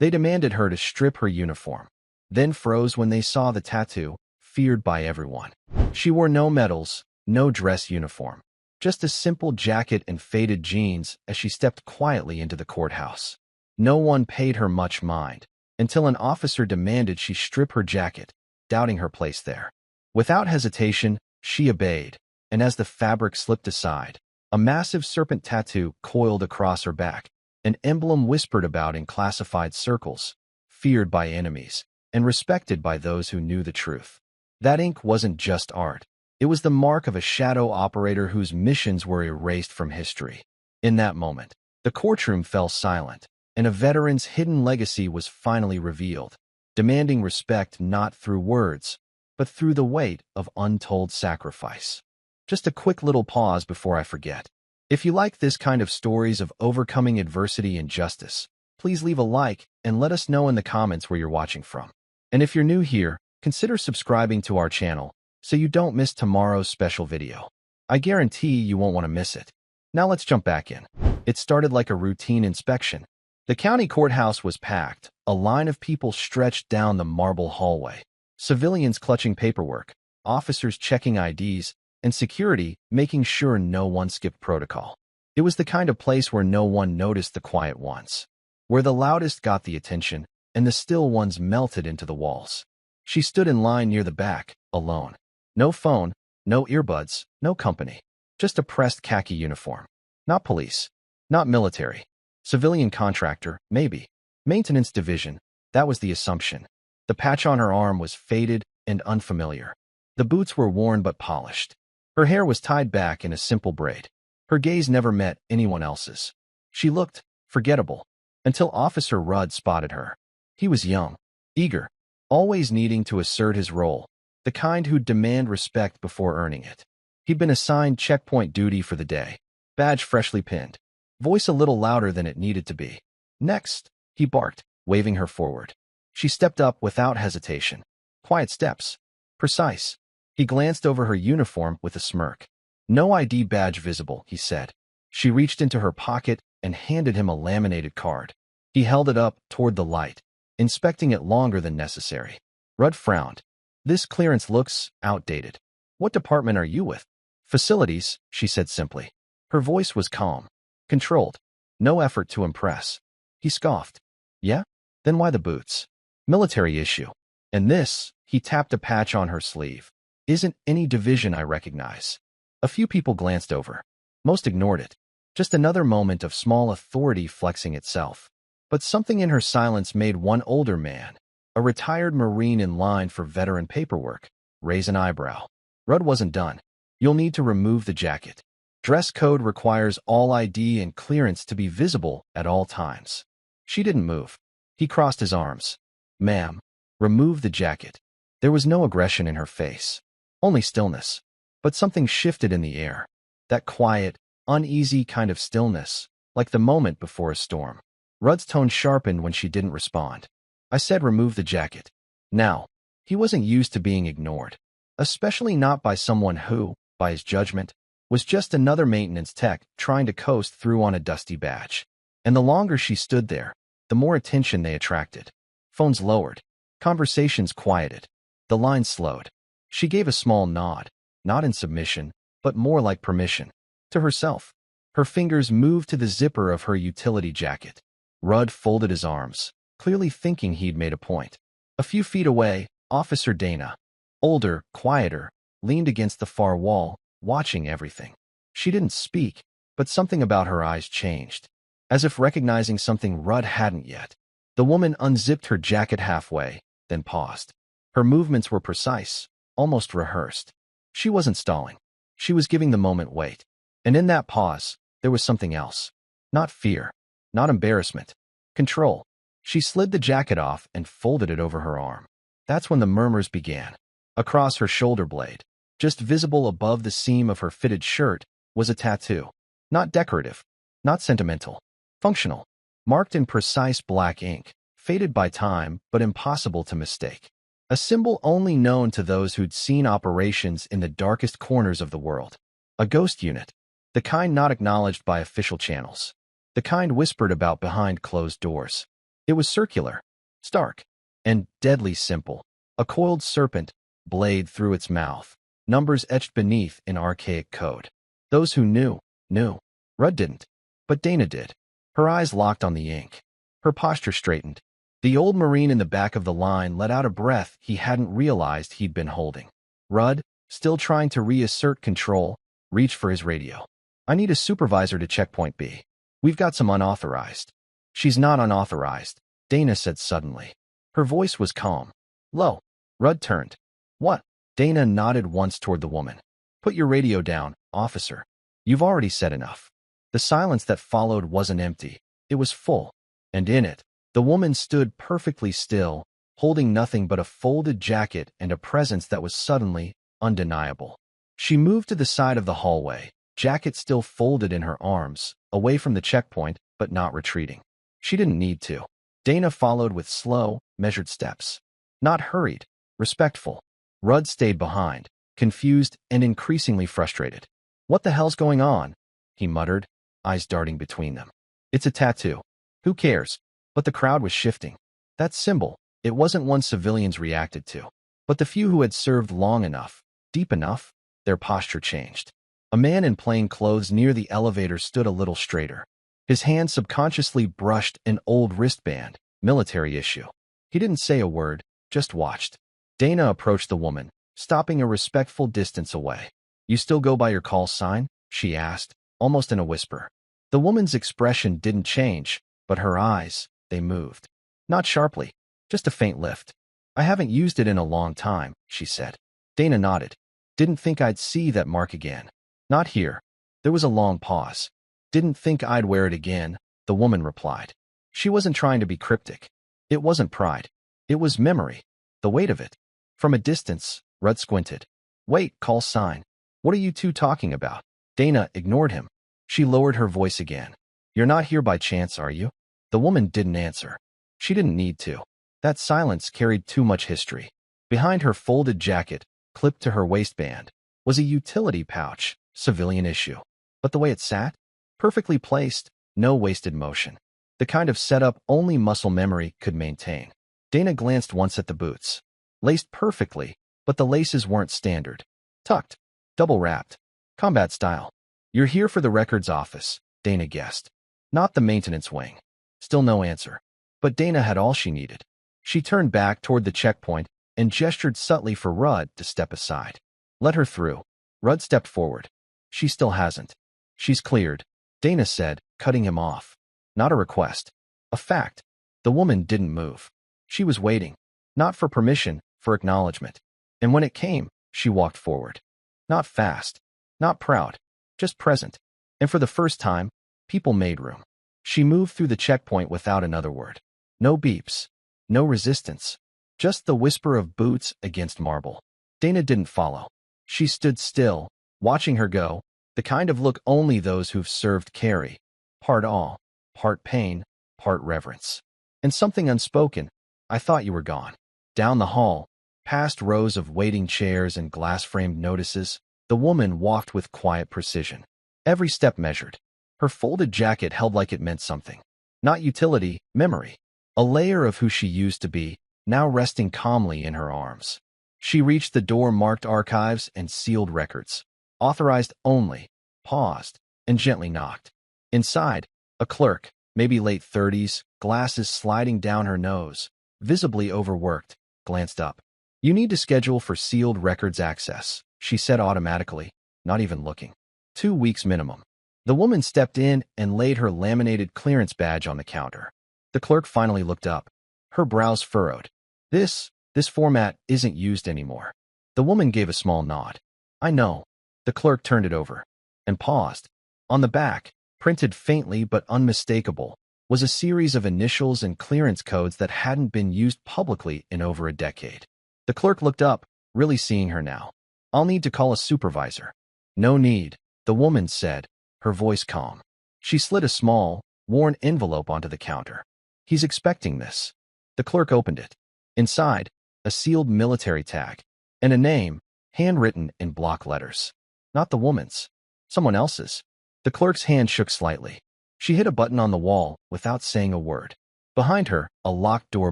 They demanded her to strip her uniform, then froze when they saw the tattoo, feared by everyone. She wore no medals, no dress uniform, just a simple jacket and faded jeans as she stepped quietly into the courthouse. No one paid her much mind, until an officer demanded she strip her jacket, doubting her place there. Without hesitation, she obeyed, and as the fabric slipped aside, a massive serpent tattoo coiled across her back, an emblem whispered about in classified circles, feared by enemies, and respected by those who knew the truth. That ink wasn't just art. It was the mark of a shadow operator whose missions were erased from history. In that moment, the courtroom fell silent, and a veteran's hidden legacy was finally revealed, demanding respect not through words, but through the weight of untold sacrifice. Just a quick little pause before I forget. If you like this kind of stories of overcoming adversity and justice, please leave a like and let us know in the comments where you're watching from. And if you're new here, consider subscribing to our channel so you don't miss tomorrow's special video. I guarantee you won't want to miss it. Now let's jump back in. It started like a routine inspection. The county courthouse was packed, a line of people stretched down the marble hallway. Civilians clutching paperwork, officers checking IDs, and security making sure no one skipped protocol. It was the kind of place where no one noticed the quiet ones, where the loudest got the attention and the still ones melted into the walls. She stood in line near the back, alone. No phone, no earbuds, no company. Just a pressed khaki uniform. Not police. Not military. Civilian contractor, maybe. Maintenance division, that was the assumption. The patch on her arm was faded and unfamiliar. The boots were worn but polished. Her hair was tied back in a simple braid. Her gaze never met anyone else's. She looked forgettable, until Officer Rudd spotted her. He was young, eager, always needing to assert his role, the kind who'd demand respect before earning it. He'd been assigned checkpoint duty for the day, badge freshly pinned, voice a little louder than it needed to be. Next, he barked, waving her forward. She stepped up without hesitation. Quiet steps. Precise. He glanced over her uniform with a smirk. No ID badge visible, he said. She reached into her pocket and handed him a laminated card. He held it up toward the light, inspecting it longer than necessary. Rudd frowned. This clearance looks outdated. What department are you with? Facilities, she said simply. Her voice was calm, controlled. No effort to impress. He scoffed. Yeah? Then why the boots? Military issue. And this, he tapped a patch on her sleeve, isn't any division I recognize. A few people glanced over. Most ignored it. Just another moment of small authority flexing itself. But something in her silence made one older man, a retired Marine in line for veteran paperwork, raise an eyebrow. Rudd wasn't done. You'll need to remove the jacket. Dress code requires all ID and clearance to be visible at all times. She didn't move. He crossed his arms. Ma'am, remove the jacket. There was no aggression in her face. Only stillness. But something shifted in the air. That quiet, uneasy kind of stillness, like the moment before a storm. Rudd's tone sharpened when she didn't respond. I said remove the jacket. Now, he wasn't used to being ignored, especially not by someone who, by his judgment, was just another maintenance tech trying to coast through on a dusty badge. And the longer she stood there, the more attention they attracted. Phones lowered. Conversations quieted. The line slowed. She gave a small nod, not in submission, but more like permission. To herself. Her fingers moved to the zipper of her utility jacket. Rudd folded his arms, clearly thinking he'd made a point. A few feet away, Officer Dana, older, quieter, leaned against the far wall, watching everything. She didn't speak, but something about her eyes changed, as if recognizing something Rudd hadn't yet. The woman unzipped her jacket halfway, then paused. Her movements were precise, almost rehearsed. She wasn't stalling. She was giving the moment weight. And in that pause, there was something else. Not fear. Not embarrassment. Control. She slid the jacket off and folded it over her arm. That's when the murmurs began. Across her shoulder blade, just visible above the seam of her fitted shirt, was a tattoo. Not decorative. Not sentimental. Functional. Marked in precise black ink. Faded by time, but impossible to mistake. A symbol only known to those who'd seen operations in the darkest corners of the world. A ghost unit. The kind not acknowledged by official channels. The kind whispered about behind closed doors. It was circular, stark, and deadly simple. A coiled serpent blade through its mouth, numbers etched beneath in archaic code. Those who knew, knew. Rudd didn't, but Dana did. Her eyes locked on the ink. Her posture straightened. The old Marine in the back of the line let out a breath he hadn't realized he'd been holding. Rudd, still trying to reassert control, reached for his radio. I need a supervisor to checkpoint B. We've got some unauthorized. She's not unauthorized, Dana said suddenly. Her voice was calm. Low. Rudd turned. What? Dana nodded once toward the woman. Put your radio down, officer. You've already said enough. The silence that followed wasn't empty. It was full. And in it, the woman stood perfectly still, holding nothing but a folded jacket and a presence that was suddenly undeniable. She moved to the side of the hallway, jacket still folded in her arms, away from the checkpoint, but not retreating. She didn't need to. Dana followed with slow, measured steps. Not hurried, respectful. Rudd stayed behind, confused and increasingly frustrated. What the hell's going on? He muttered, eyes darting between them. It's a tattoo. Who cares? But the crowd was shifting. That symbol, it wasn't one civilians reacted to. But the few who had served long enough, deep enough, their posture changed. A man in plain clothes near the elevator stood a little straighter. His hand subconsciously brushed an old wristband, military issue. He didn't say a word, just watched. Dana approached the woman, stopping a respectful distance away. You still go by your call sign? She asked, almost in a whisper. The woman's expression didn't change, but her eyes, they moved. Not sharply, just a faint lift. I haven't used it in a long time, she said. Dana nodded. Didn't think I'd see that mark again. Not here. There was a long pause. Didn't think I'd wear it again, the woman replied. She wasn't trying to be cryptic. It wasn't pride. It was memory. The weight of it. From a distance, Rudd squinted. Wait, call sign. What are you two talking about? Dana ignored him. She lowered her voice again. You're not here by chance, are you? The woman didn't answer. She didn't need to. That silence carried too much history. Behind her folded jacket, clipped to her waistband, was a utility pouch, civilian issue. But the way it sat? Perfectly placed, no wasted motion. The kind of setup only muscle memory could maintain. Dana glanced once at the boots. Laced perfectly, but the laces weren't standard. Tucked. Double-wrapped. Combat style. You're here for the records office, Dana guessed. Not the maintenance wing. Still no answer. But Dana had all she needed. She turned back toward the checkpoint and gestured subtly for Rudd to step aside. Let her through. Rudd stepped forward. She still hasn't. She's cleared, Dana said, cutting him off. Not a request. A fact. The woman didn't move. She was waiting. Not for permission, for acknowledgement. And when it came, she walked forward. Not fast. Not proud. Just present. And for the first time, people made room. She moved through the checkpoint without another word. No beeps. No resistance. Just the whisper of boots against marble. Dana didn't follow. She stood still, watching her go, the kind of look only those who've served carry. Part awe, part pain, part reverence. And something unspoken. I thought you were gone. Down the hall, past rows of waiting chairs and glass-framed notices, the woman walked with quiet precision. Every step measured. Her folded jacket held like it meant something. Not utility, memory. A layer of who she used to be, now resting calmly in her arms. She reached the door marked archives and sealed records. Authorized only, paused, and gently knocked. Inside, a clerk, maybe late 30s, glasses sliding down her nose, visibly overworked, glanced up. You need to schedule for sealed records access, she said automatically, not even looking. 2 weeks minimum. The woman stepped in and laid her laminated clearance badge on the counter. The clerk finally looked up. Her brows furrowed. This format isn't used anymore. The woman gave a small nod. I know. The clerk turned it over and paused. On the back, printed faintly but unmistakable, was a series of initials and clearance codes that hadn't been used publicly in over a decade. The clerk looked up, really seeing her now. I'll need to call a supervisor. No need, the woman said, her voice calm. She slid a small, worn envelope onto the counter. He's expecting this. The clerk opened it. Inside, a sealed military tag, and a name, handwritten in block letters. Not the woman's. Someone else's. The clerk's hand shook slightly. She hit a button on the wall without saying a word. Behind her, a locked door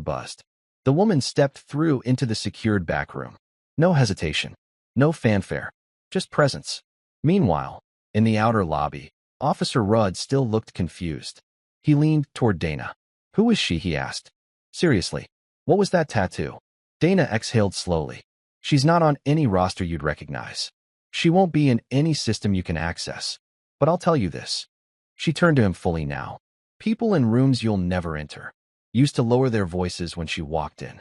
buzzed. The woman stepped through into the secured back room. No hesitation. No fanfare. Just presence. Meanwhile, in the outer lobby, Officer Rudd still looked confused. He leaned toward Dana. "Who is she?" he asked. "Seriously, what was that tattoo?" Dana exhaled slowly. "She's not on any roster you'd recognize. She won't be in any system you can access. But I'll tell you this." She turned to him fully now. "People in rooms you'll never enter used to lower their voices when she walked in."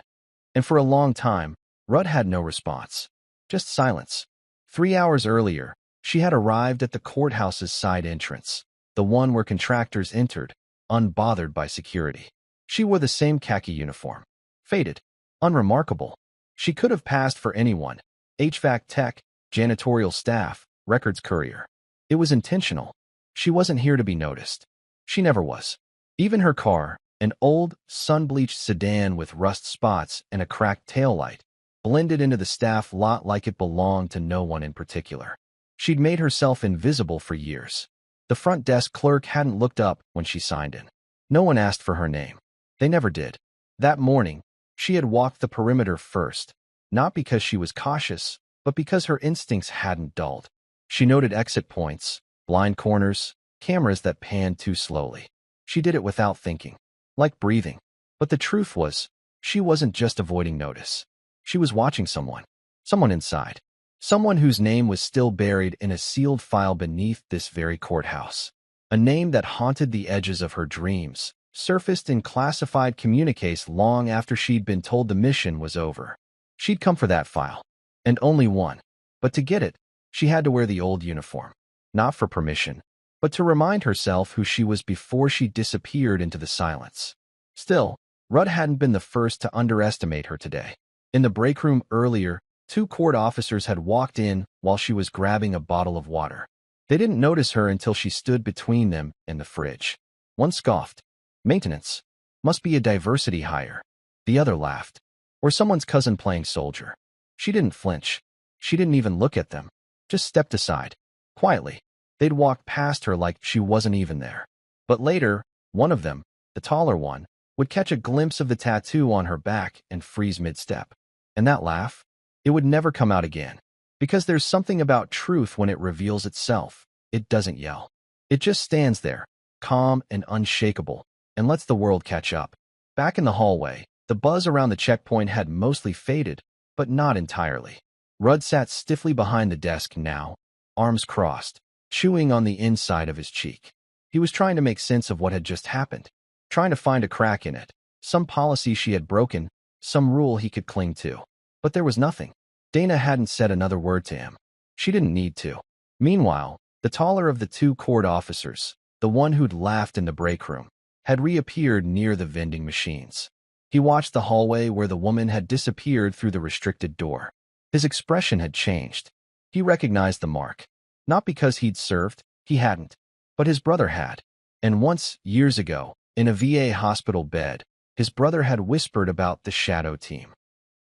And for a long time, Rudd had no response. Just silence. 3 hours earlier, she had arrived at the courthouse's side entrance, the one where contractors entered, unbothered by security. She wore the same khaki uniform. Faded. Unremarkable. She could have passed for anyone. HVAC tech, janitorial staff, records courier. It was intentional. She wasn't here to be noticed. She never was. Even her car, an old, sun-bleached sedan with rust spots and a cracked taillight, blended into the staff lot like it belonged to no one in particular. She'd made herself invisible for years. The front desk clerk hadn't looked up when she signed in. No one asked for her name. They never did. That morning, she had walked the perimeter first, not because she was cautious, but because her instincts hadn't dulled. She noted exit points, blind corners, cameras that panned too slowly. She did it without thinking, like breathing. But the truth was, she wasn't just avoiding notice. She was watching someone. Someone inside. Someone whose name was still buried in a sealed file beneath this very courthouse. A name that haunted the edges of her dreams, surfaced in classified communiques long after she'd been told the mission was over. She'd come for that file. And only one. But to get it, she had to wear the old uniform. Not for permission, but to remind herself who she was before she disappeared into the silence. Still, Rudd hadn't been the first to underestimate her today. In the break room earlier, 2 court officers had walked in while she was grabbing a bottle of water. They didn't notice her until she stood between them and the fridge. One scoffed. "Maintenance. Must be a diversity hire." The other laughed. "Or someone's cousin playing soldier." She didn't flinch. She didn't even look at them. Just stepped aside. Quietly. They'd walked past her like she wasn't even there. But later, one of them, the taller one, would catch a glimpse of the tattoo on her back and freeze mid-step. And that laugh? It would never come out again. Because there's something about truth when it reveals itself. It doesn't yell. It just stands there, calm and unshakable, and lets the world catch up. Back in the hallway, the buzz around the checkpoint had mostly faded, but not entirely. Rudd sat stiffly behind the desk now, arms crossed, chewing on the inside of his cheek. He was trying to make sense of what had just happened, trying to find a crack in it, some policy she had broken, some rule he could cling to. But there was nothing. Dana hadn't said another word to him. She didn't need to. Meanwhile, the taller of the 2 court officers, the one who'd laughed in the break room, had reappeared near the vending machines. He watched the hallway where the woman had disappeared through the restricted door. His expression had changed. He recognized the mark. Not because he'd served, he hadn't, but his brother had. And once, years ago, in a VA hospital bed, his brother had whispered about the shadow team.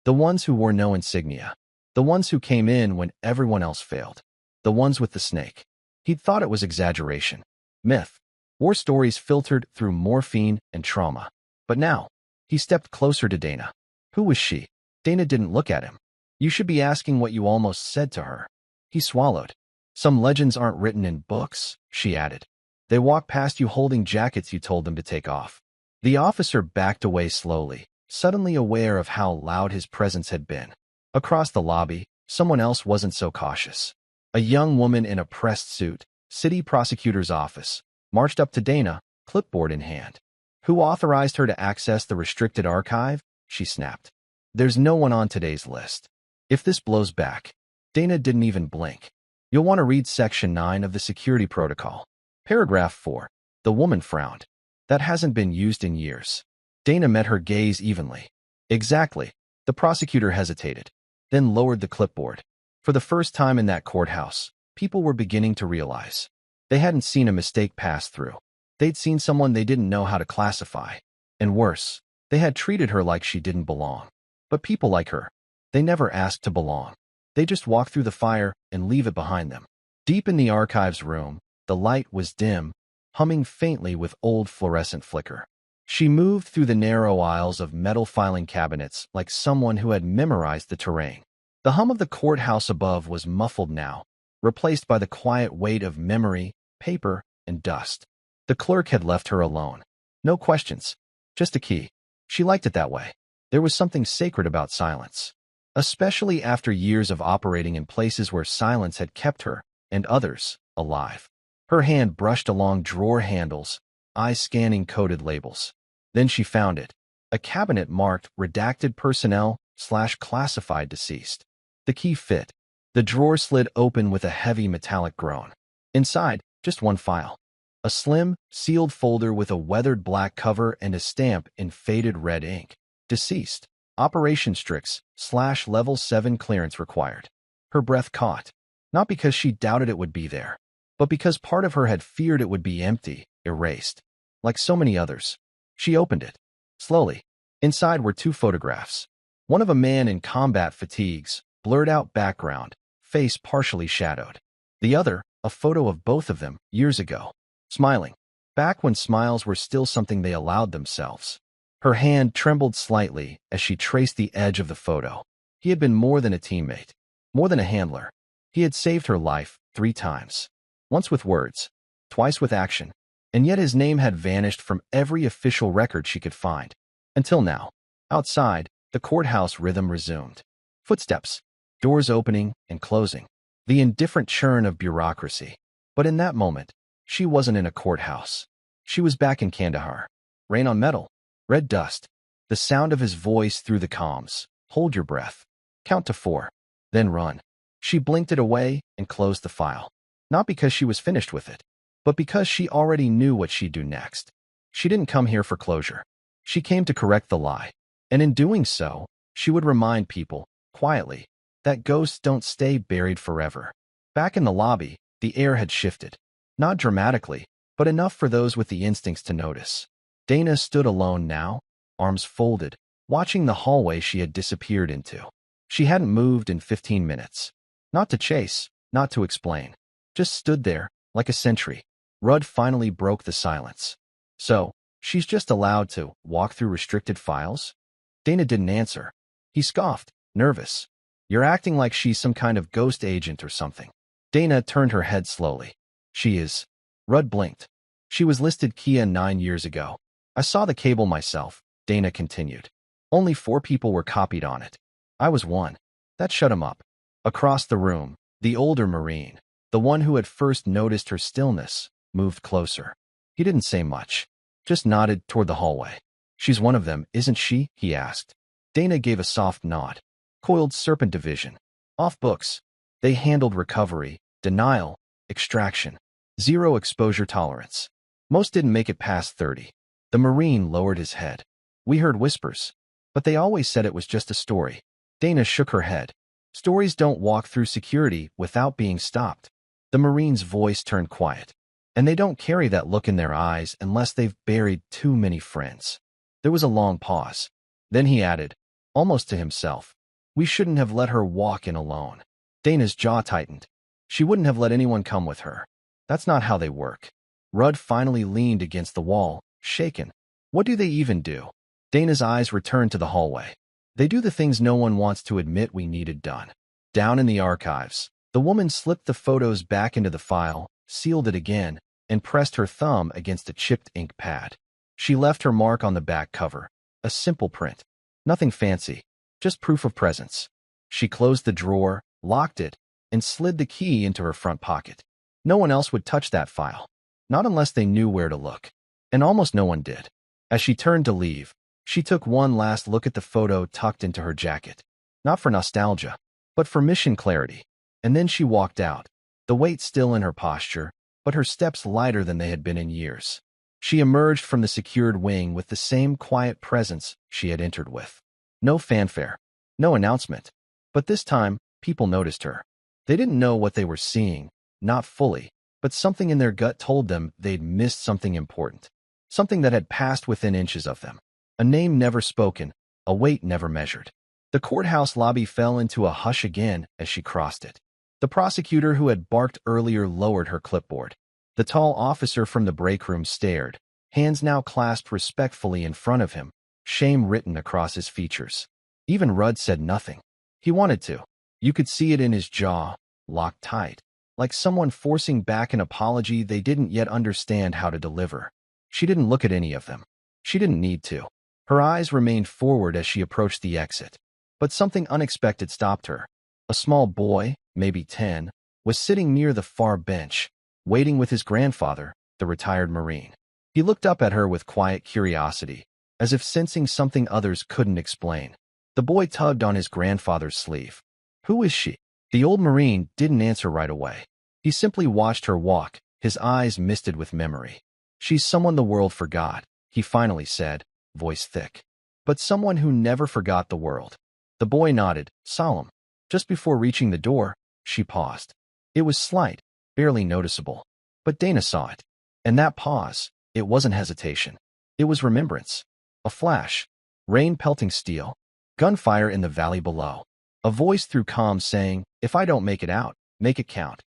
The ones who wore no insignia. The ones who came in when everyone else failed. The ones with the snake. He'd thought it was exaggeration. Myth. War stories filtered through morphine and trauma. But now, he stepped closer to Dana. Who was she? Dana didn't look at him. You should be asking what you almost said to her. He swallowed. Some legends aren't written in books, she added. They walk past you holding jackets you told them to take off. The officer backed away slowly, suddenly aware of how loud his presence had been. Across the lobby, someone else wasn't so cautious. A young woman in a pressed suit, city prosecutor's office, marched up to Dana, clipboard in hand. Who authorized her to access the restricted archive? She snapped. There's no one on today's list. If this blows back, Dana didn't even blink. You'll want to read Section 9 of the Security Protocol. Paragraph 4. The woman frowned. That hasn't been used in years. Dana met her gaze evenly. Exactly. The prosecutor hesitated, then lowered the clipboard. For the first time in that courthouse, people were beginning to realize. They hadn't seen a mistake pass through. They'd seen someone they didn't know how to classify. And worse, they had treated her like she didn't belong. But people like her, they never asked to belong. They just walk through the fire and leave it behind them. Deep in the archives room, the light was dim, humming faintly with old fluorescent flicker. She moved through the narrow aisles of metal filing cabinets like someone who had memorized the terrain. The hum of the courthouse above was muffled now, replaced by the quiet weight of memory, paper, and dust. The clerk had left her alone. No questions, just a key. She liked it that way. There was something sacred about silence, especially after years of operating in places where silence had kept her, and others, alive. Her hand brushed along drawer handles, eyes scanning coded labels. Then she found it. A cabinet marked redacted personnel/classified deceased. The key fit. The drawer slid open with a heavy metallic groan. Inside, just one file. A slim, sealed folder with a weathered black cover and a stamp in faded red ink. Deceased. Operation Strix/Level 7 clearance required. Her breath caught. Not because she doubted it would be there, but because part of her had feared it would be empty, erased. Like so many others. She opened it. Slowly. Inside were two photographs. One of a man in combat fatigues, blurred out background, face partially shadowed. The other, a photo of both of them, years ago. Smiling. Back when smiles were still something they allowed themselves. Her hand trembled slightly as she traced the edge of the photo. He had been more than a teammate. More than a handler. He had saved her life 3 times. Once with words. Twice with action. And yet his name had vanished from every official record she could find. Until now. Outside, the courthouse rhythm resumed. Footsteps. Doors opening and closing. The indifferent churn of bureaucracy. But in that moment, she wasn't in a courthouse. She was back in Kandahar. Rain on metal. Red dust. The sound of his voice through the comms. Hold your breath. Count to 4. Then run. She blinked it away and closed the file. Not because she was finished with it, but because she already knew what she'd do next. She didn't come here for closure. She came to correct the lie. And in doing so, she would remind people, quietly, that ghosts don't stay buried forever. Back in the lobby, the air had shifted. Not dramatically, but enough for those with the instincts to notice. Dana stood alone now, arms folded, watching the hallway she had disappeared into. She hadn't moved in 15 minutes. Not to chase, not to explain. Just stood there, like a sentry. Rudd finally broke the silence. So, she's just allowed to walk through restricted files? Dana didn't answer. He scoffed, nervous. You're acting like she's some kind of ghost agent or something. Dana turned her head slowly. She is. Rudd blinked. She was listed Kia 9 years ago. I saw the cable myself, Dana continued. Only 4 people were copied on it. I was one. That shut him up. Across the room, the older Marine, the one who had first noticed her stillness, moved closer. He didn't say much, just nodded toward the hallway. She's one of them, isn't she? He asked. Dana gave a soft nod. Coiled Serpent Division. Off books. They handled recovery, denial, extraction. 0 exposure tolerance. Most didn't make it past 30. The Marine lowered his head. We heard whispers, but they always said it was just a story. Dana shook her head. Stories don't walk through security without being stopped. The Marine's voice turned quiet. And they don't carry that look in their eyes unless they've buried too many friends. There was a long pause. Then he added, almost to himself, we shouldn't have let her walk in alone. Dana's jaw tightened. She wouldn't have let anyone come with her. That's not how they work. Rudd finally leaned against the wall, shaken. What do they even do? Dana's eyes returned to the hallway. They do the things no one wants to admit we needed done. Down in the archives, the woman slipped the photos back into the file, sealed it again, and pressed her thumb against a chipped ink pad. She left her mark on the back cover, a simple print. Nothing fancy, just proof of presence. She closed the drawer, locked it, and slid the key into her front pocket. No one else would touch that file. Not unless they knew where to look. And almost no one did. As she turned to leave, she took one last look at the photo tucked into her jacket. Not for nostalgia, but for mission clarity. And then she walked out, the weight still in her posture, but her steps lighter than they had been in years. She emerged from the secured wing with the same quiet presence she had entered with. No fanfare, no announcement. But this time, people noticed her. They didn't know what they were seeing, not fully, but something in their gut told them they'd missed something important. Something that had passed within inches of them. A name never spoken, a weight never measured. The courthouse lobby fell into a hush again as she crossed it. The prosecutor who had barked earlier lowered her clipboard. The tall officer from the break room stared, hands now clasped respectfully in front of him, shame written across his features. Even Rudd said nothing. He wanted to. You could see it in his jaw, locked tight, like someone forcing back an apology they didn't yet understand how to deliver. She didn't look at any of them. She didn't need to. Her eyes remained forward as she approached the exit. But something unexpected stopped her. A small boy, maybe 10, was sitting near the far bench, waiting with his grandfather, the retired Marine. He looked up at her with quiet curiosity, as if sensing something others couldn't explain. The boy tugged on his grandfather's sleeve. "Who is she?" The old Marine didn't answer right away. He simply watched her walk, his eyes misted with memory. "She's someone the world forgot," he finally said, voice thick. "But someone who never forgot the world." The boy nodded, solemn. Just before reaching the door, she paused. It was slight, barely noticeable. But Dana saw it. And that pause, it wasn't hesitation. It was remembrance. A flash. Rain pelting steel. Gunfire in the valley below. A voice through comms saying, "If I don't make it out, make it count."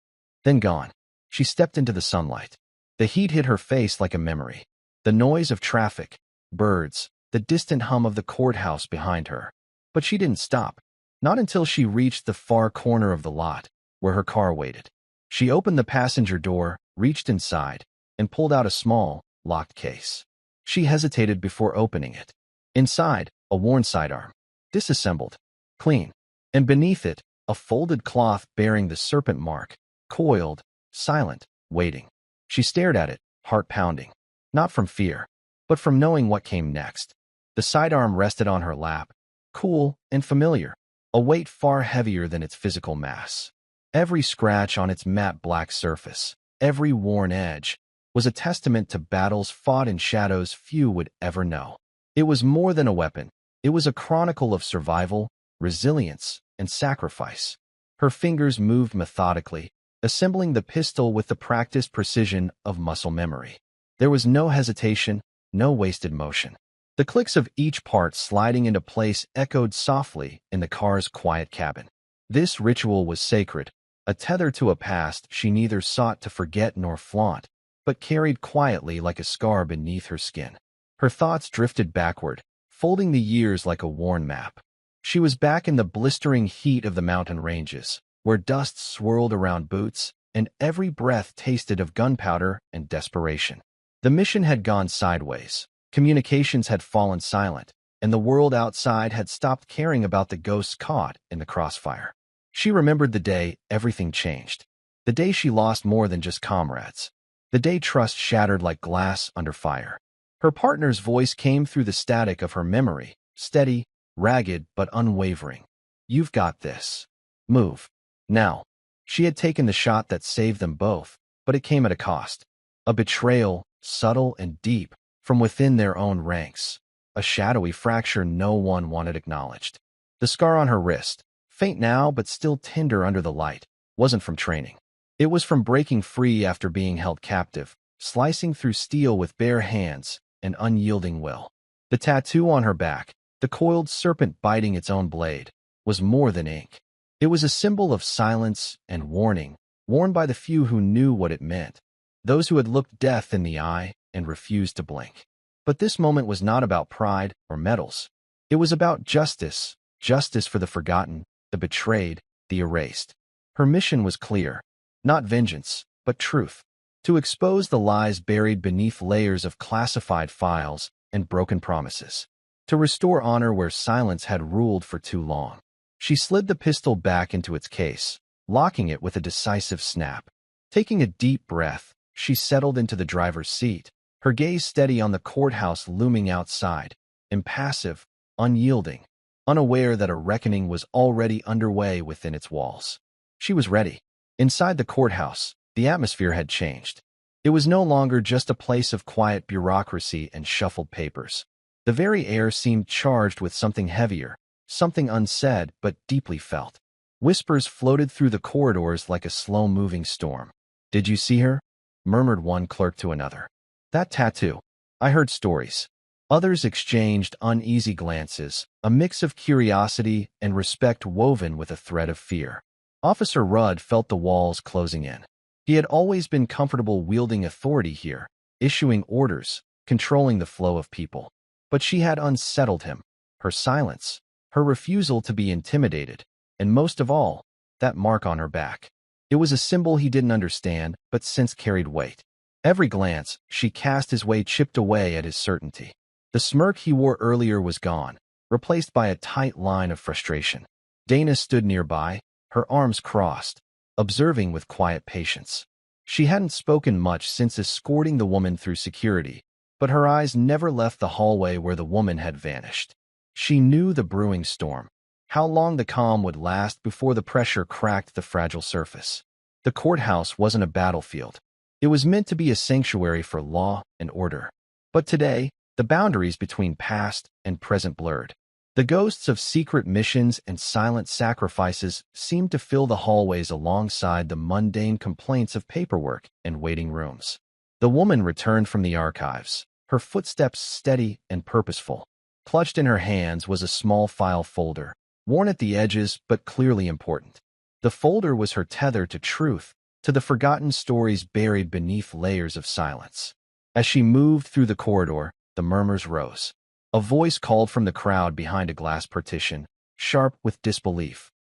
Then gone. She stepped into the sunlight. The heat hit her face like a memory. The noise of traffic, birds, the distant hum of the courthouse behind her. But she didn't stop. Not until she reached the far corner of the lot, where her car waited. She opened the passenger door, reached inside, and pulled out a small, locked case. She hesitated before opening it. Inside, a worn sidearm. Disassembled. Clean. And beneath it, a folded cloth bearing the serpent mark, coiled, silent, waiting. She stared at it, heart pounding. Not from fear, but from knowing what came next. The sidearm rested on her lap, cool and familiar, a weight far heavier than its physical mass. Every scratch on its matte black surface, every worn edge, was a testament to battles fought in shadows few would ever know. It was more than a weapon. It was a chronicle of survival, resilience, and sacrifice. Her fingers moved methodically, assembling the pistol with the practiced precision of muscle memory. There was no hesitation, no wasted motion. The clicks of each part sliding into place echoed softly in the car's quiet cabin. This ritual was sacred, a tether to a past she neither sought to forget nor flaunt, but carried quietly like a scar beneath her skin. Her thoughts drifted backward, folding the years like a worn map. She was back in the blistering heat of the mountain ranges, where dust swirled around boots, and every breath tasted of gunpowder and desperation. The mission had gone sideways. Communications had fallen silent, and the world outside had stopped caring about the ghosts caught in the crossfire. She remembered the day everything changed. The day she lost more than just comrades. The day trust shattered like glass under fire. Her partner's voice came through the static of her memory, steady, ragged, but unwavering. "You've got this. Move. Now." She had taken the shot that saved them both, but it came at a cost. A betrayal, subtle and deep, from within their own ranks. A shadowy fracture no one wanted acknowledged. The scar on her wrist, faint now but still tender under the light, wasn't from training. It was from breaking free after being held captive, slicing through steel with bare hands and unyielding will. The tattoo on her back, the coiled serpent biting its own blade, was more than ink. It was a symbol of silence and warning, worn by the few who knew what it meant, those who had looked death in the eye and refused to blink. But this moment was not about pride or medals. It was about justice, justice for the forgotten, the betrayed, the erased. Her mission was clear, not vengeance, but truth, to expose the lies buried beneath layers of classified files and broken promises, to restore honor where silence had ruled for too long. She slid the pistol back into its case, locking it with a decisive snap. Taking a deep breath, she settled into the driver's seat, her gaze steady on the courthouse looming outside, impassive, unyielding, unaware that a reckoning was already underway within its walls. She was ready. Inside the courthouse, the atmosphere had changed. It was no longer just a place of quiet bureaucracy and shuffled papers. The very air seemed charged with something heavier, something unsaid but deeply felt. Whispers floated through the corridors like a slow-moving storm. "Did you see her?" murmured one clerk to another. "That tattoo." I heard stories. Others exchanged uneasy glances, a mix of curiosity and respect woven with a thread of fear. Officer Rudd felt the walls closing in. He had always been comfortable wielding authority here, issuing orders, controlling the flow of people. But she had unsettled him. Her silence, her refusal to be intimidated, and most of all, that mark on her back. It was a symbol he didn't understand, but since carried weight. Every glance she cast his way chipped away at his certainty. The smirk he wore earlier was gone, replaced by a tight line of frustration. Dana stood nearby, her arms crossed, observing with quiet patience. She hadn't spoken much since escorting the woman through security, but her eyes never left the hallway where the woman had vanished. She knew the brewing storm, how long the calm would last before the pressure cracked the fragile surface. The courthouse wasn't a battlefield. It was meant to be a sanctuary for law and order. But today, the boundaries between past and present blurred. The ghosts of secret missions and silent sacrifices seemed to fill the hallways alongside the mundane complaints of paperwork and waiting rooms. The woman returned from the archives, her footsteps steady and purposeful. Clutched in her hands was a small file folder, worn at the edges but clearly important. The folder was her tether to truth, to the forgotten stories buried beneath layers of silence. As she moved through the corridor, the murmurs rose. A voice called from the crowd behind a glass partition, sharp with disbelief.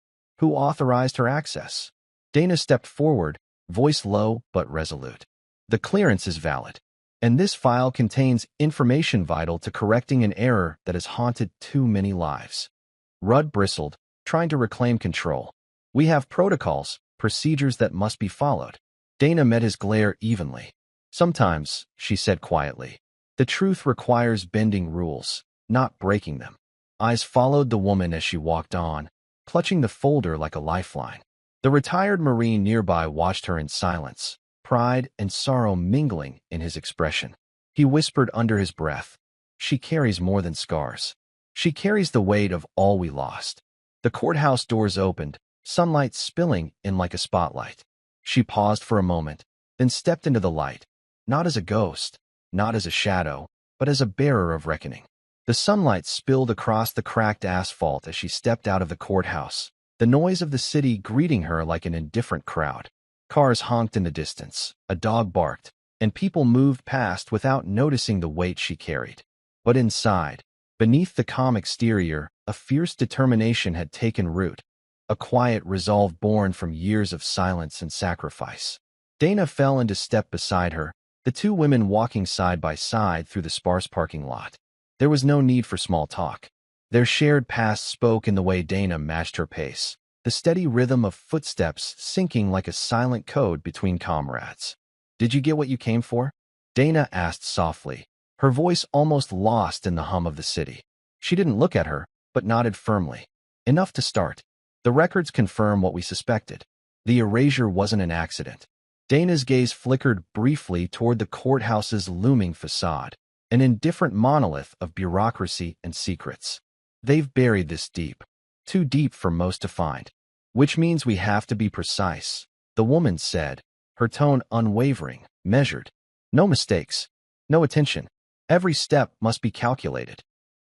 Who authorized her access? Dana stepped forward, voice low but resolute. The clearance is valid, and this file contains information vital to correcting an error that has haunted too many lives. Rudd bristled, trying to reclaim control. We have protocols, procedures that must be followed. Dana met his glare evenly. Sometimes, she said quietly, the truth requires bending rules, not breaking them. Eyes followed the woman as she walked on, clutching the folder like a lifeline. The retired Marine nearby watched her in silence, pride and sorrow mingling in his expression. He whispered under his breath, "She carries more than scars. She carries the weight of all we lost." The courthouse doors opened, sunlight spilling in like a spotlight. She paused for a moment, then stepped into the light, not as a ghost, not as a shadow, but as a bearer of reckoning. The sunlight spilled across the cracked asphalt as she stepped out of the courthouse, the noise of the city greeting her like an indifferent crowd. Cars honked in the distance, a dog barked, and people moved past without noticing the weight she carried. But inside, beneath the calm exterior, a fierce determination had taken root, a quiet resolve born from years of silence and sacrifice. Dana fell into step beside her, the two women walking side by side through the sparse parking lot. There was no need for small talk. Their shared past spoke in the way Dana matched her pace, the steady rhythm of footsteps syncing like a silent code between comrades. "Did you get what you came for?" Dana asked softly, her voice almost lost in the hum of the city. She didn't look at her, but nodded firmly. "Enough to start. The records confirm what we suspected. The erasure wasn't an accident." Dana's gaze flickered briefly toward the courthouse's looming facade, an indifferent monolith of bureaucracy and secrets. "They've buried this deep. Too deep for most to find. Which means we have to be precise," the woman said, her tone unwavering, measured. "No mistakes. No attention. Every step must be calculated."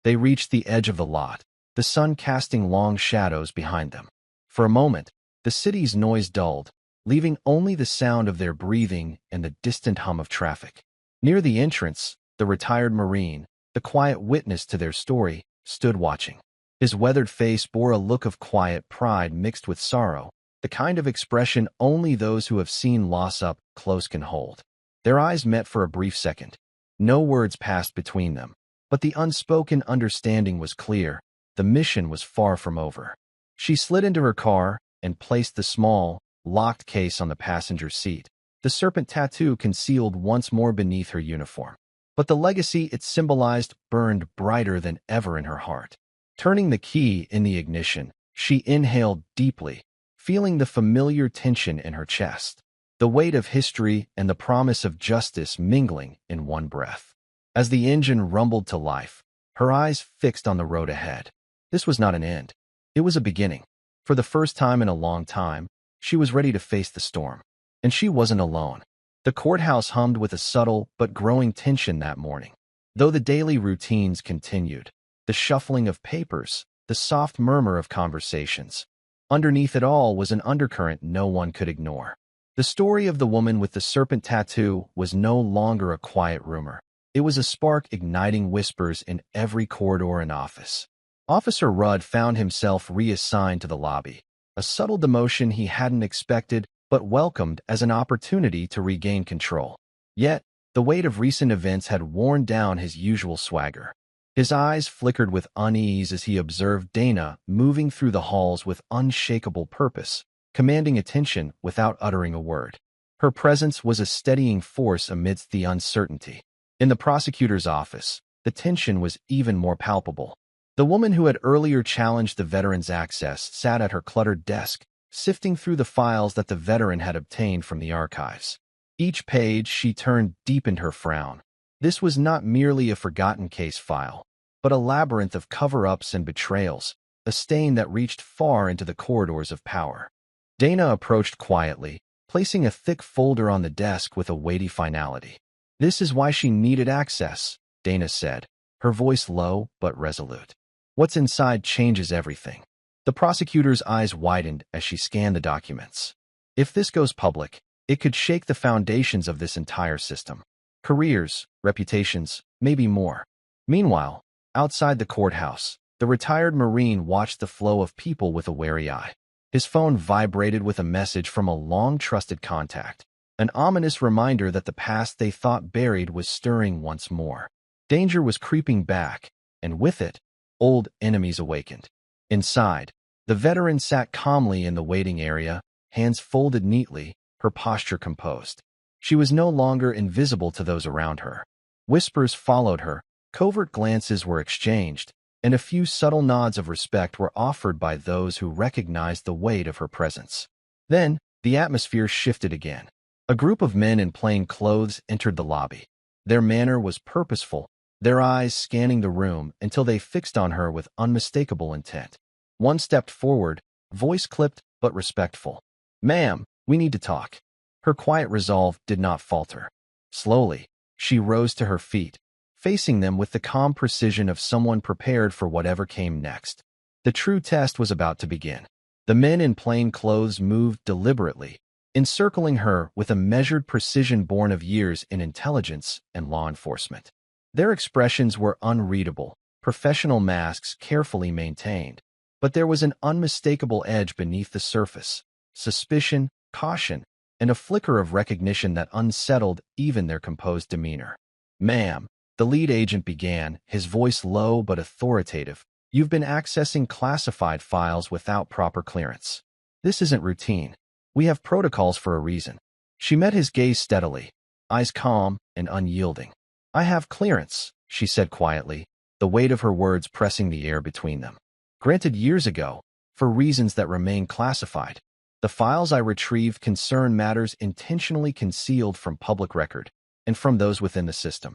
They reached the edge of the lot, the sun casting long shadows behind them. For a moment, the city's noise dulled, leaving only the sound of their breathing and the distant hum of traffic. Near the entrance, the retired Marine, the quiet witness to their story, stood watching. His weathered face bore a look of quiet pride mixed with sorrow, the kind of expression only those who have seen loss up close can hold. Their eyes met for a brief second. No words passed between them, but the unspoken understanding was clear. The mission was far from over. She slid into her car and placed the small, locked case on the passenger seat, the serpent tattoo concealed once more beneath her uniform. But the legacy it symbolized burned brighter than ever in her heart. Turning the key in the ignition, she inhaled deeply, feeling the familiar tension in her chest, the weight of history and the promise of justice mingling in one breath. As the engine rumbled to life, her eyes fixed on the road ahead. This was not an end. It was a beginning. For the first time in a long time, she was ready to face the storm. And she wasn't alone. The courthouse hummed with a subtle but growing tension that morning. Though the daily routines continued, the shuffling of papers, the soft murmur of conversations. Underneath it all was an undercurrent no one could ignore. The story of the woman with the serpent tattoo was no longer a quiet rumor. It was a spark igniting whispers in every corridor and office. Officer Rudd found himself reassigned to the lobby, a subtle demotion he hadn't expected but welcomed as an opportunity to regain control. Yet, the weight of recent events had worn down his usual swagger. His eyes flickered with unease as he observed Dana moving through the halls with unshakable purpose, commanding attention without uttering a word. Her presence was a steadying force amidst the uncertainty. In the prosecutor's office, the tension was even more palpable. The woman who had earlier challenged the veteran's access sat at her cluttered desk, sifting through the files that the veteran had obtained from the archives. Each page she turned deepened her frown. This was not merely a forgotten case file, but a labyrinth of cover-ups and betrayals, a stain that reached far into the corridors of power. Dana approached quietly, placing a thick folder on the desk with a weighty finality. "This is why she needed access," Dana said, her voice low but resolute. "What's inside changes everything." The prosecutor's eyes widened as she scanned the documents. If this goes public, it could shake the foundations of this entire system. Careers, reputations, maybe more. Meanwhile, outside the courthouse, the retired Marine watched the flow of people with a wary eye. His phone vibrated with a message from a long-trusted contact, an ominous reminder that the past they thought buried was stirring once more. Danger was creeping back, and with it, old enemies awakened. Inside, the veteran sat calmly in the waiting area, hands folded neatly, her posture composed. She was no longer invisible to those around her. Whispers followed her, covert glances were exchanged, and a few subtle nods of respect were offered by those who recognized the weight of her presence. Then, the atmosphere shifted again. A group of men in plain clothes entered the lobby. Their manner was purposeful, their eyes scanning the room until they fixed on her with unmistakable intent. One stepped forward, voice clipped but respectful. "Ma'am, we need to talk." Her quiet resolve did not falter. Slowly, she rose to her feet, facing them with the calm precision of someone prepared for whatever came next. The true test was about to begin. The men in plain clothes moved deliberately, encircling her with a measured precision born of years in intelligence and law enforcement. Their expressions were unreadable, professional masks carefully maintained, but there was an unmistakable edge beneath the surface, suspicion, caution, and a flicker of recognition that unsettled even their composed demeanor. "Ma'am," the lead agent began, his voice low but authoritative, "you've been accessing classified files without proper clearance. This isn't routine. We have protocols for a reason." She met his gaze steadily, eyes calm and unyielding. "I have clearance," she said quietly, the weight of her words pressing the air between them. "Granted years ago, for reasons that remain classified. The files I retrieved concern matters intentionally concealed from public record and from those within the system."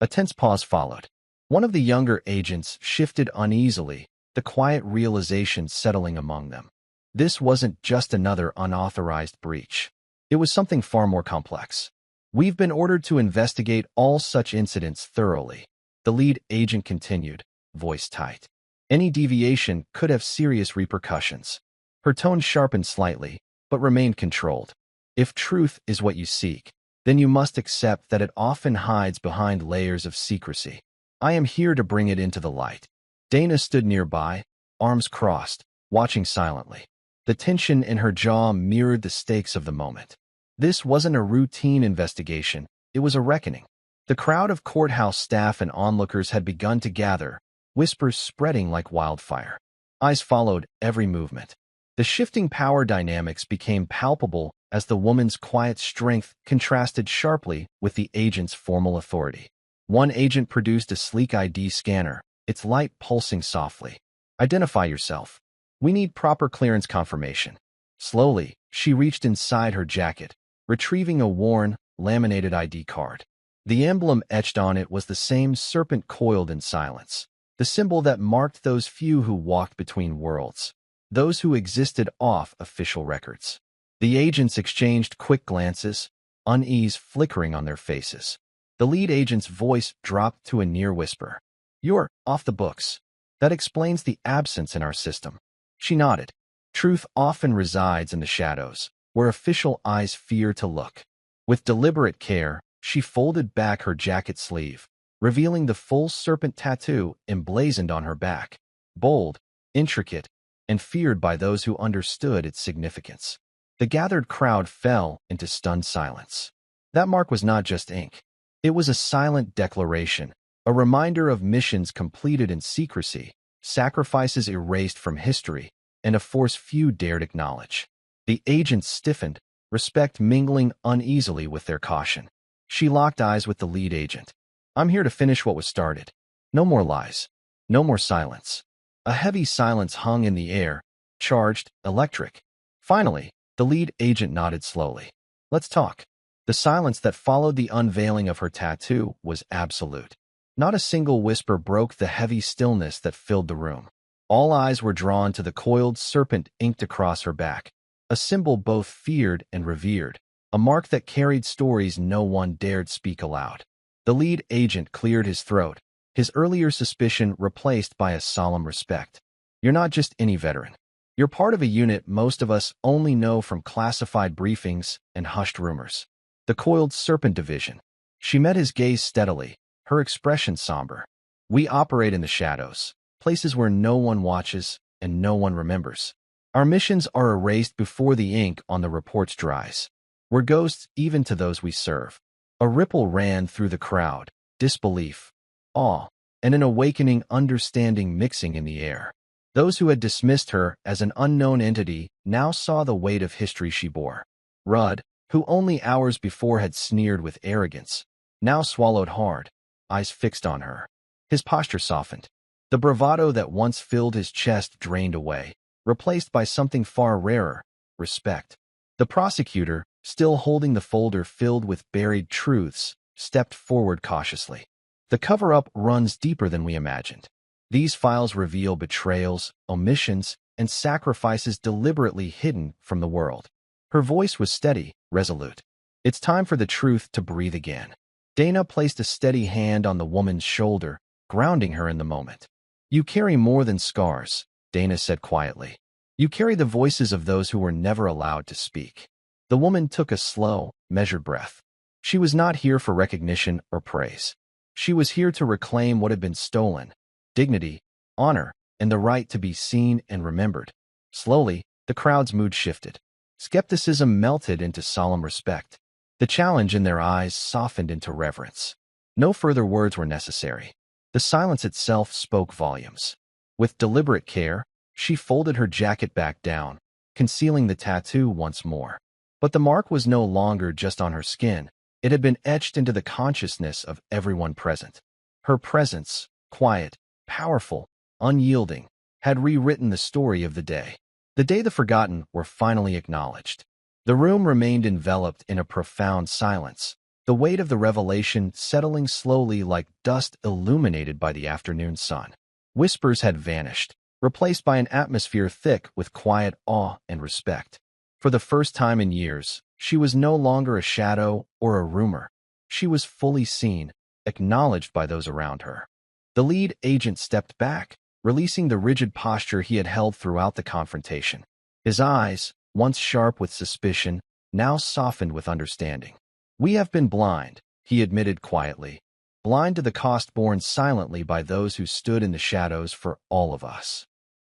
A tense pause followed. One of the younger agents shifted uneasily, the quiet realization settling among them. This wasn't just another unauthorized breach. It was something far more complex. "We've been ordered to investigate all such incidents thoroughly," the lead agent continued, voice tight. "Any deviation could have serious repercussions." Her tone sharpened slightly, but remained controlled. "If truth is what you seek, then you must accept that it often hides behind layers of secrecy. I am here to bring it into the light." Dana stood nearby, arms crossed, watching silently. The tension in her jaw mirrored the stakes of the moment. This wasn't a routine investigation, it was a reckoning. The crowd of courthouse staff and onlookers had begun to gather, whispers spreading like wildfire. Eyes followed every movement. The shifting power dynamics became palpable as the woman's quiet strength contrasted sharply with the agent's formal authority. One agent produced a sleek ID scanner, its light pulsing softly. "Identify yourself. We need proper clearance confirmation." Slowly, she reached inside her jacket, retrieving a worn, laminated ID card. The emblem etched on it was the same serpent coiled in silence, the symbol that marked those few who walked between worlds, those who existed off official records. The agents exchanged quick glances, unease flickering on their faces. The lead agent's voice dropped to a near whisper. "You're off the books. That explains the absence in our system." She nodded. Truth often resides in the shadows, where official eyes fear to look. With deliberate care, She folded back her jacket sleeve, revealing the full serpent tattoo emblazoned on her back. Bold, intricate, and feared by those who understood its significance. The gathered crowd fell into stunned silence. That mark was not just ink. It was a silent declaration, a reminder of missions completed in secrecy, sacrifices erased from history, and a force few dared acknowledge. The agents stiffened, respect mingling uneasily with their caution. She locked eyes with the lead agent. "I'm here to finish what was started. No more lies. No more silence." A heavy silence hung in the air, charged, electric. Finally, the lead agent nodded slowly. "Let's talk." The silence that followed the unveiling of her tattoo was absolute. Not a single whisper broke the heavy stillness that filled the room. All eyes were drawn to the coiled serpent inked across her back, a symbol both feared and revered, a mark that carried stories no one dared speak aloud. The lead agent cleared his throat, his earlier suspicion replaced by a solemn respect. "You're not just any veteran. You're part of a unit most of us only know from classified briefings and hushed rumors. The Coiled Serpent Division." She met his gaze steadily, her expression somber. "We operate in the shadows, places where no one watches and no one remembers. Our missions are erased before the ink on the reports dries. We're ghosts even to those we serve." A ripple ran through the crowd, disbelief, awe, and an awakening understanding mixing in the air. Those who had dismissed her as an unknown entity now saw the weight of history she bore. Rudd, who only hours before had sneered with arrogance, now swallowed hard, eyes fixed on her. His posture softened. The bravado that once filled his chest drained away, replaced by something far rarer, respect. The prosecutor, still holding the folder filled with buried truths, stepped forward cautiously. "The cover-up runs deeper than we imagined. These files reveal betrayals, omissions, and sacrifices deliberately hidden from the world." Her voice was steady, resolute. "It's time for the truth to breathe again." Dana placed a steady hand on the woman's shoulder, grounding her in the moment. "You carry more than scars," Dana said quietly. "You carry the voices of those who were never allowed to speak." The woman took a slow, measured breath. She was not here for recognition or praise. She was here to reclaim what had been stolen: dignity, honor, and the right to be seen and remembered. Slowly, the crowd's mood shifted. Skepticism melted into solemn respect. The challenge in their eyes softened into reverence. No further words were necessary. The silence itself spoke volumes. With deliberate care, she folded her jacket back down, concealing the tattoo once more. But the mark was no longer just on her skin. It had been etched into the consciousness of everyone present. Her presence, quiet, powerful, unyielding, had rewritten the story of the day. The day the forgotten were finally acknowledged. The room remained enveloped in a profound silence, the weight of the revelation settling slowly like dust illuminated by the afternoon sun. Whispers had vanished, replaced by an atmosphere thick with quiet awe and respect. For the first time in years, she was no longer a shadow or a rumor. She was fully seen, acknowledged by those around her. The lead agent stepped back, releasing the rigid posture he had held throughout the confrontation. His eyes, once sharp with suspicion, now softened with understanding. "We have been blind," he admitted quietly, "blind to the cost borne silently by those who stood in the shadows for all of us."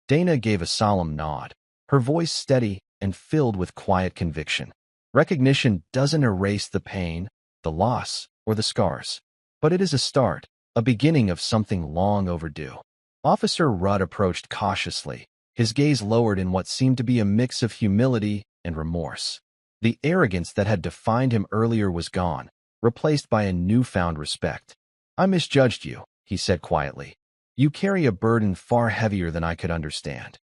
Dana gave a solemn nod, her voice steady and filled with quiet conviction. "Recognition doesn't erase the pain, the loss, or the scars. But it is a start, a beginning of something long overdue." Officer Rudd approached cautiously, his gaze lowered in what seemed to be a mix of humility and remorse. The arrogance that had defined him earlier was gone, replaced by a newfound respect. "I misjudged you," he said quietly. "You carry a burden far heavier than I could understand."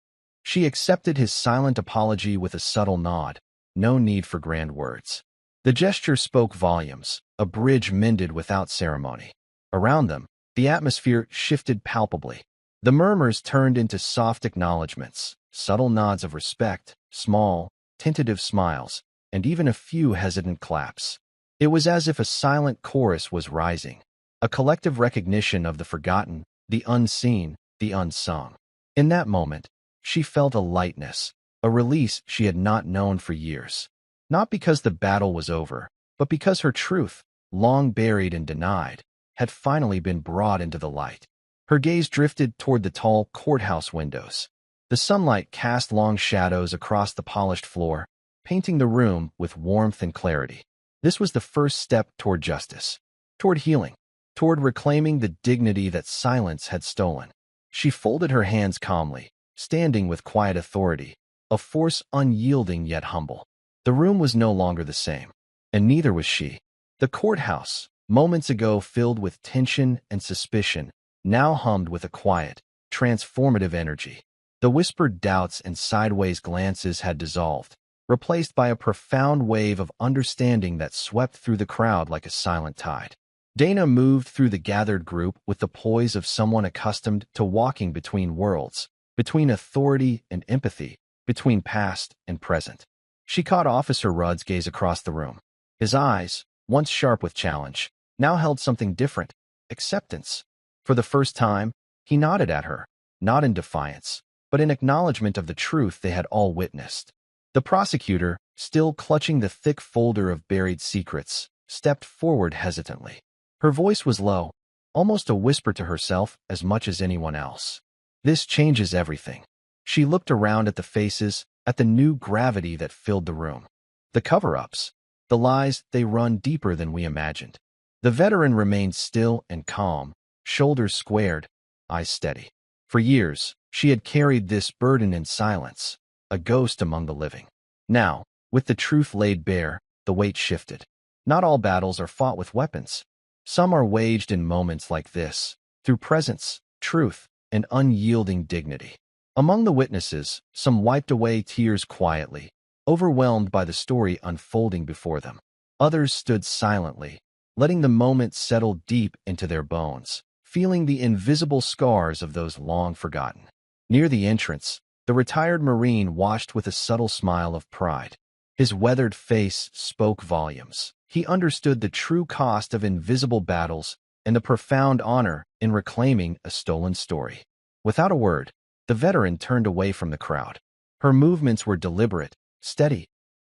She accepted his silent apology with a subtle nod. No need for grand words. The gesture spoke volumes, a bridge mended without ceremony. Around them, the atmosphere shifted palpably. The murmurs turned into soft acknowledgments, subtle nods of respect, small, tentative smiles, and even a few hesitant claps. It was as if a silent chorus was rising, a collective recognition of the forgotten, the unseen, the unsung. In that moment, she felt a lightness, a release she had not known for years. Not because the battle was over, but because her truth, long buried and denied, had finally been brought into the light. Her gaze drifted toward the tall courthouse windows. The sunlight cast long shadows across the polished floor, painting the room with warmth and clarity. This was the first step toward justice, toward healing, toward reclaiming the dignity that silence had stolen. She folded her hands calmly, standing with quiet authority, a force unyielding yet humble. The room was no longer the same, and neither was she. The courthouse, moments ago filled with tension and suspicion, now hummed with a quiet, transformative energy. The whispered doubts and sideways glances had dissolved, replaced by a profound wave of understanding that swept through the crowd like a silent tide. Dana moved through the gathered group with the poise of someone accustomed to walking between worlds, between authority and empathy, between past and present. She caught Officer Rudd's gaze across the room. His eyes, once sharp with challenge, now held something different: acceptance. For the first time, he nodded at her, not in defiance, but in acknowledgement of the truth they had all witnessed. The prosecutor, still clutching the thick folder of buried secrets, stepped forward hesitantly. Her voice was low, almost a whisper to herself as much as anyone else. "This changes everything." She looked around at the faces, at the new gravity that filled the room. The cover-ups, the lies, they run deeper than we imagined. The veteran remained still and calm, shoulders squared, eyes steady. For years, she had carried this burden in silence, a ghost among the living. Now, with the truth laid bare, the weight shifted. Not all battles are fought with weapons. Some are waged in moments like this, through presence, truth, and unyielding dignity. Among the witnesses, some wiped away tears quietly, overwhelmed by the story unfolding before them. Others stood silently, letting the moment settle deep into their bones, feeling the invisible scars of those long forgotten. Near the entrance, the retired Marine watched with a subtle smile of pride. His weathered face spoke volumes. He understood the true cost of invisible battles and the profound honor in reclaiming a stolen story. Without a word, the veteran turned away from the crowd. Her movements were deliberate, steady,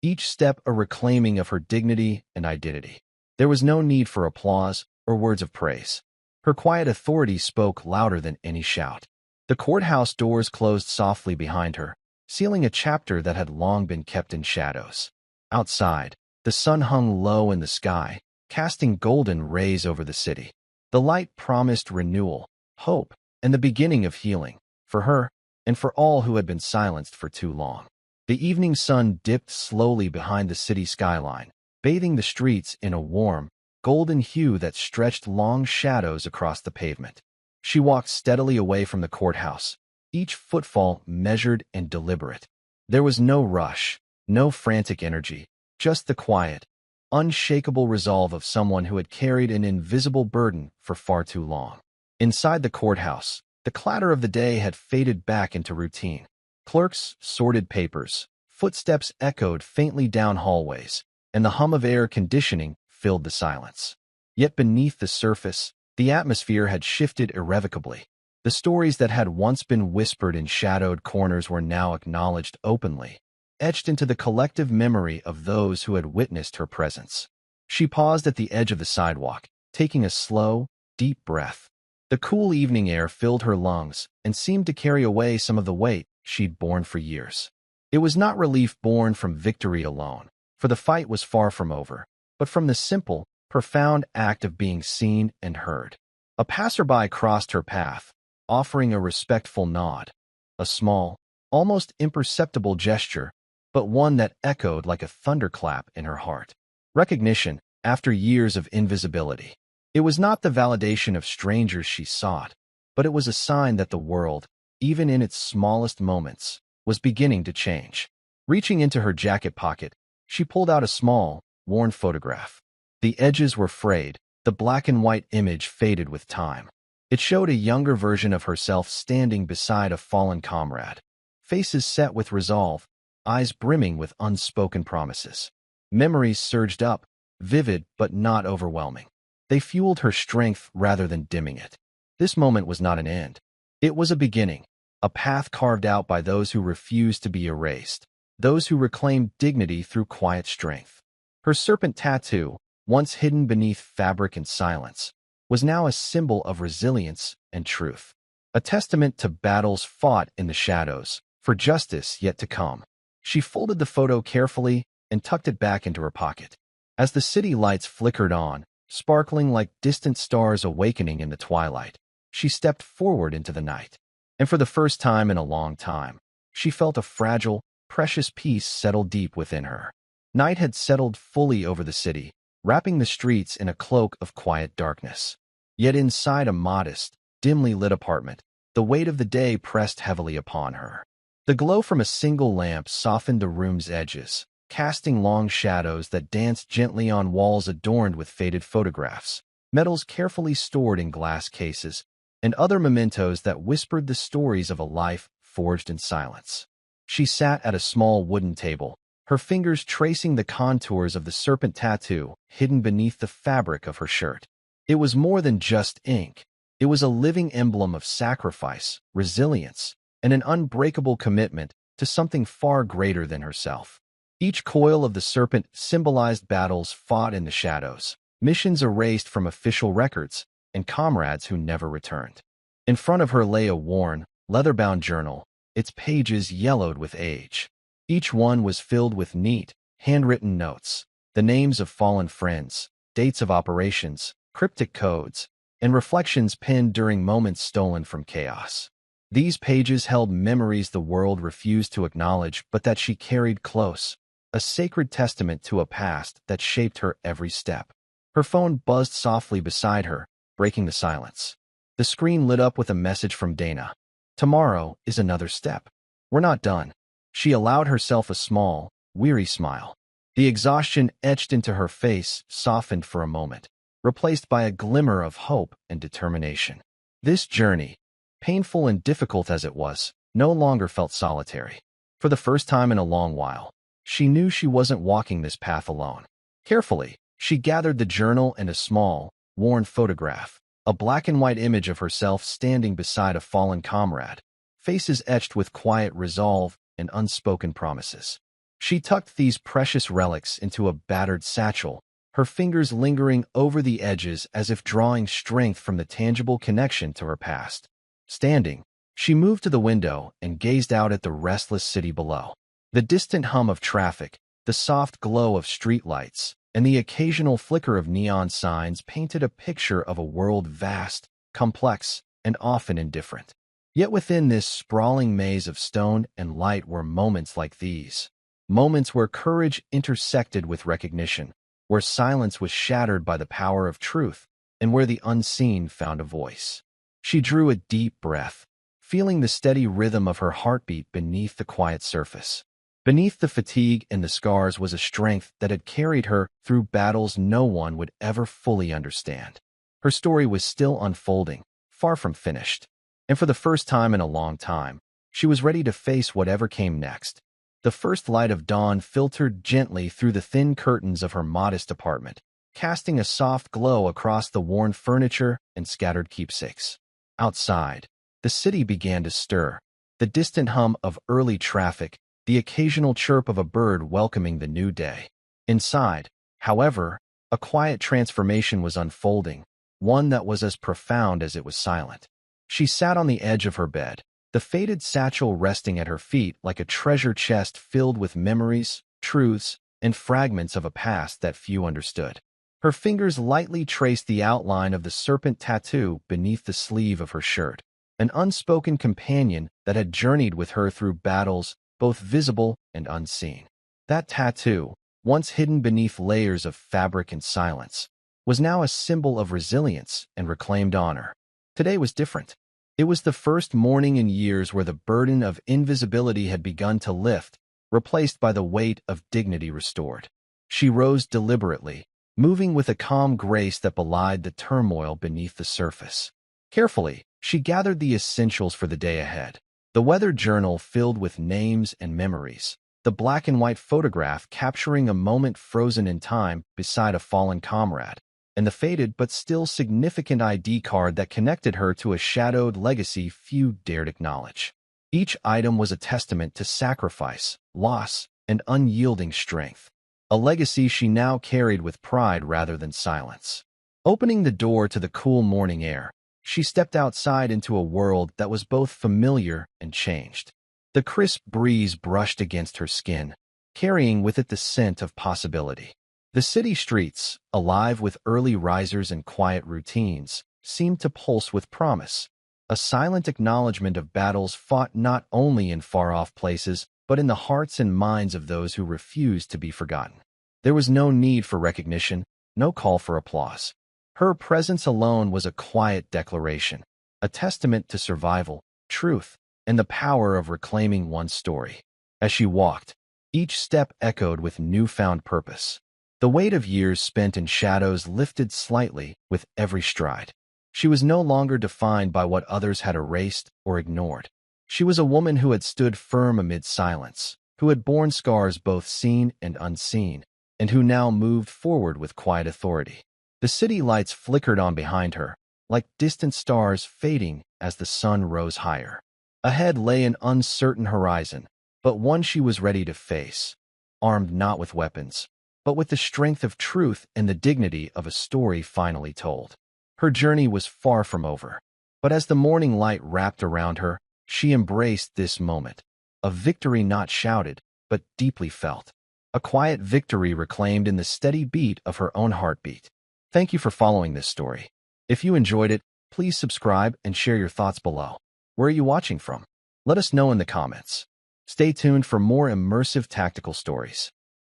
each step a reclaiming of her dignity and identity. There was no need for applause or words of praise. Her quiet authority spoke louder than any shout. The courthouse doors closed softly behind her, sealing a chapter that had long been kept in shadows. Outside, the sun hung low in the sky, casting golden rays over the city. The light promised renewal, hope, and the beginning of healing, for her and for all who had been silenced for too long. The evening sun dipped slowly behind the city skyline, bathing the streets in a warm, golden hue that stretched long shadows across the pavement. She walked steadily away from the courthouse, each footfall measured and deliberate. There was no rush, no frantic energy, just the quiet, unshakable resolve of someone who had carried an invisible burden for far too long. Inside the courthouse, the clatter of the day had faded back into routine. Clerks sorted papers, footsteps echoed faintly down hallways, and the hum of air conditioning filled the silence. Yet beneath the surface, the atmosphere had shifted irrevocably. The stories that had once been whispered in shadowed corners were now acknowledged openly, etched into the collective memory of those who had witnessed her presence. She paused at the edge of the sidewalk, taking a slow, deep breath. The cool evening air filled her lungs and seemed to carry away some of the weight she'd borne for years. It was not relief born from victory alone, for the fight was far from over, but from the simple, profound act of being seen and heard. A passerby crossed her path, offering a respectful nod, a small, almost imperceptible gesture, but one that echoed like a thunderclap in her heart. Recognition, after years of invisibility. It was not the validation of strangers she sought, but it was a sign that the world, even in its smallest moments, was beginning to change. Reaching into her jacket pocket, she pulled out a small, worn photograph. The edges were frayed, the black and white image faded with time. It showed a younger version of herself standing beside a fallen comrade, faces set with resolve, eyes brimming with unspoken promises. Memories surged up, vivid but not overwhelming. They fueled her strength rather than dimming it. This moment was not an end. It was a beginning, a path carved out by those who refused to be erased, those who reclaimed dignity through quiet strength. Her serpent tattoo, once hidden beneath fabric and silence, was now a symbol of resilience and truth, a testament to battles fought in the shadows, for justice yet to come. She folded the photo carefully and tucked it back into her pocket. As the city lights flickered on, sparkling like distant stars awakening in the twilight, she stepped forward into the night. And for the first time in a long time, she felt a fragile, precious peace settle deep within her. Night had settled fully over the city, wrapping the streets in a cloak of quiet darkness. Yet inside a modest, dimly lit apartment, the weight of the day pressed heavily upon her. The glow from a single lamp softened the room's edges, casting long shadows that danced gently on walls adorned with faded photographs, medals carefully stored in glass cases, and other mementos that whispered the stories of a life forged in silence. She sat at a small wooden table, her fingers tracing the contours of the serpent tattoo hidden beneath the fabric of her shirt. It was more than just ink. It was a living emblem of sacrifice, resilience, and an unbreakable commitment to something far greater than herself. Each coil of the serpent symbolized battles fought in the shadows, missions erased from official records, and comrades who never returned. In front of her lay a worn, leather-bound journal, its pages yellowed with age. Each one was filled with neat, handwritten notes, the names of fallen friends, dates of operations, cryptic codes, and reflections penned during moments stolen from chaos. These pages held memories the world refused to acknowledge but that she carried close, a sacred testament to a past that shaped her every step. Her phone buzzed softly beside her, breaking the silence. The screen lit up with a message from Dana. "Tomorrow is another step. We're not done." She allowed herself a small, weary smile. The exhaustion etched into her face softened for a moment, replaced by a glimmer of hope and determination. This journey, painful and difficult as it was, no longer felt solitary. For the first time in a long while, she knew she wasn't walking this path alone. Carefully, she gathered the journal and a small, worn photograph, a black and white image of herself standing beside a fallen comrade, faces etched with quiet resolve and unspoken promises. She tucked these precious relics into a battered satchel, her fingers lingering over the edges as if drawing strength from the tangible connection to her past. Standing, she moved to the window and gazed out at the restless city below. The distant hum of traffic, the soft glow of streetlights, and the occasional flicker of neon signs painted a picture of a world vast, complex, and often indifferent. Yet within this sprawling maze of stone and light were moments like these. Moments where courage intersected with recognition, where silence was shattered by the power of truth, and where the unseen found a voice. She drew a deep breath, feeling the steady rhythm of her heartbeat beneath the quiet surface. Beneath the fatigue and the scars was a strength that had carried her through battles no one would ever fully understand. Her story was still unfolding, far from finished. And for the first time in a long time, she was ready to face whatever came next. The first light of dawn filtered gently through the thin curtains of her modest apartment, casting a soft glow across the worn furniture and scattered keepsakes. Outside, the city began to stir, the distant hum of early traffic, the occasional chirp of a bird welcoming the new day. Inside, however, a quiet transformation was unfolding, one that was as profound as it was silent. She sat on the edge of her bed, the faded satchel resting at her feet like a treasure chest filled with memories, truths, and fragments of a past that few understood. Her fingers lightly traced the outline of the serpent tattoo beneath the sleeve of her shirt, an unspoken companion that had journeyed with her through battles both visible and unseen. That tattoo, once hidden beneath layers of fabric and silence, was now a symbol of resilience and reclaimed honor. Today was different. It was the first morning in years where the burden of invisibility had begun to lift, replaced by the weight of dignity restored. She rose deliberately, moving with a calm grace that belied the turmoil beneath the surface. Carefully, she gathered the essentials for the day ahead. The weather journal filled with names and memories, the black and white photograph capturing a moment frozen in time beside a fallen comrade, and the faded but still significant ID card that connected her to a shadowed legacy few dared acknowledge. Each item was a testament to sacrifice, loss, and unyielding strength. a legacy she now carried with pride rather than silence. Opening the door to the cool morning air, she stepped outside into a world that was both familiar and changed. The crisp breeze brushed against her skin, carrying with it the scent of possibility. The city streets, alive with early risers and quiet routines, seemed to pulse with promise, a silent acknowledgement of battles fought not only in far-off places, but in the hearts and minds of those who refused to be forgotten. There was no need for recognition, no call for applause. Her presence alone was a quiet declaration, a testament to survival, truth, and the power of reclaiming one's story. As she walked, each step echoed with newfound purpose. The weight of years spent in shadows lifted slightly with every stride. She was no longer defined by what others had erased or ignored. She was a woman who had stood firm amid silence, who had borne scars both seen and unseen, and who now moved forward with quiet authority. The city lights flickered on behind her, like distant stars fading as the sun rose higher. Ahead lay an uncertain horizon, but one she was ready to face, armed not with weapons, but with the strength of truth and the dignity of a story finally told. Her journey was far from over, but as the morning light wrapped around her, she embraced this moment, a victory not shouted, but deeply felt, a quiet victory reclaimed in the steady beat of her own heartbeat. Thank you for following this story. If you enjoyed it, please subscribe and share your thoughts below. Where are you watching from? Let us know in the comments. Stay tuned for more immersive tactical stories.